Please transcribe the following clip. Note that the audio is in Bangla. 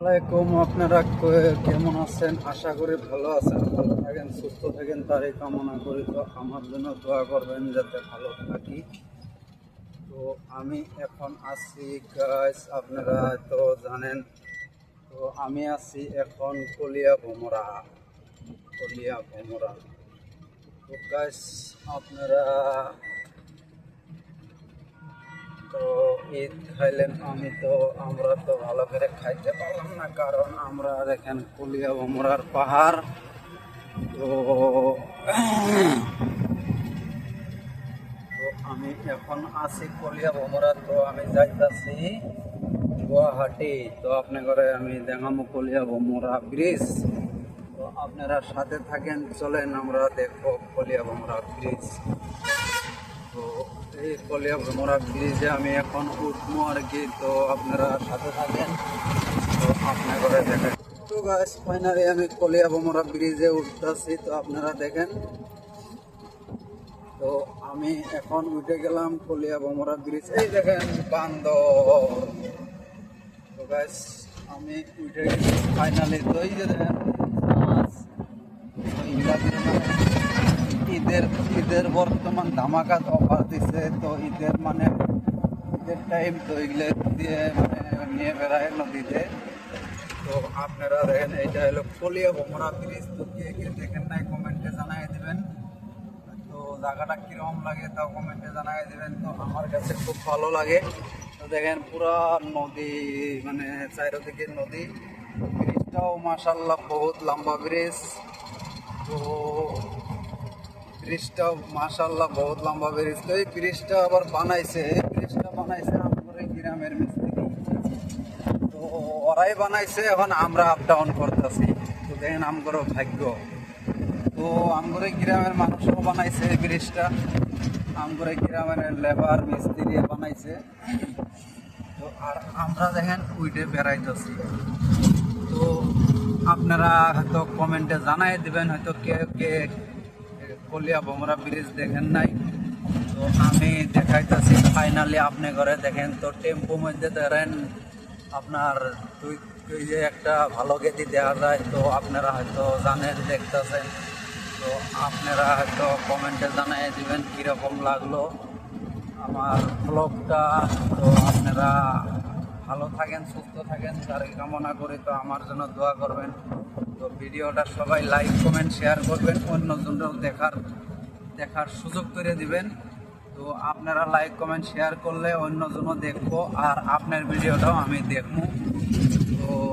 আসসালামাইকুম। আপনারা কেমন আছেন? আশা করি ভালো আছেন, ভালো থাকেন, সুস্থ থাকেন, তারই কামনা করি। তো আমার জন্য দোয়া করবেন যাতে ভালো থাকি। তো আমি এখন আছি গাইস, আপনারা তো জানেন। তো আমি আছি এখন কলিয়া ভোমরা। তো গাইস আপনারা তো ঈদ খাইলেন, আমরা তো ভালো করে খাইতে পারলাম না, কারণ আমরা দেখেন কলিয়া ভোমরার পাহাড়। তো তো আমি এখন আছি কলিয়া ভোমরা। তো আমি যাইতাছি গুয়াহাটি। তো আপনাদের আমি দেখামো কলিয়া ভোমরা ব্রিজ। তো আপনারা সাথে থাকেন, চলেন আমরা দেখবো কলিয়া ভোমরা ব্রিজ। তো এই কলিয়া ভোমরা ব্রিজে আমি এখন উঠবো আর কি। তো আপনারা সাথে থাকেন, তো আপনাদের দেখেন। তো গাইস ফাইনালি আমি কলিয়া ভোমরা ব্রিজে উঠতেছি, তো আপনারা দেখেন। তো আমি এখন উঠে গেলাম কলিয়া ভোমরা ব্রিজ, এই দেখেন বান্দর। তো গাইস আমি উঠে গেছি ফাইনালি। তো এই যে দেখেন ঈদের ঈদের বর্তমান ধামাকা অফার দিছে। তো ঈদের ঈদের টাইম, তো এগুলো দিয়ে নিয়ে বেড়ায় নদীতে। তো আপনারা দেখেন এইটা হলো কলিয়া ভোমরা ব্রিজ। তো কে কে দেখেন নাই কমেন্টে জানাই দেবেন। তো জায়গাটা কিরকম লাগে তাও কমেন্টে জানাই দেবেন। তো আমার কাছে খুব ভালো লাগে। তো দেখেন পুরা নদী, চারিদিকে নদী। ব্রিজটাও মাশাআল্লাহ বহুত লম্বা ব্রিজ। তো ব্রিজটাও মাশাআল্লাহ বহুত লম্বা ব্রিজ। তো এই ব্রিজটা আবার ব্রিজটা বানাইছে আমাদের গ্রামের মিস্ত্রি। তো ওরাই বানাইছে, এখন আমরা আপ ডাউন করতেছি। তো দেখেন আমগর ভাগ্য। তো আমগর গ্রামের মানুষও বানাইছে ব্রিজটা, আমগর গ্রামের লেবার মিস্ত্রি বানাইছে। তো আর আমরা দেখেন উইডে বেড়াইতেছি। তো আপনারা হয়তো কমেন্টে জানাই দিবেন, হয়তো কে কে কলিয়া ভোমরা ব্রিজ দেখেন নাই। তো আমি দেখাইতেছি ফাইনালি আপনি ঘরে দেখেন। তো টেম্পো মধ্যে ধরেন আপনার দুই যে একটা ভালো গেদি দেওয়া যায়। তো আপনারা হয়তো জানেন, দেখতেছেন। তো আপনারা হয়তো কমেন্টে জানাই দিবেন কীরকম লাগলো আমার ব্লগটা। তো আপনারা ভালো থাকেন, সুস্থ থাকেন, তার কামনা করি। তো আমার জন্য দোয়া করবেন। তো ভিডিওটা সবাই লাইক কমেন্ট শেয়ার করবেন, অন্যজনরাও দেখার সুযোগ করে দিবেন। তো আপনারা লাইক কমেন্ট শেয়ার করলে অন্যজনও দেখবো, আর আপনার ভিডিওটাও আমি দেখবো।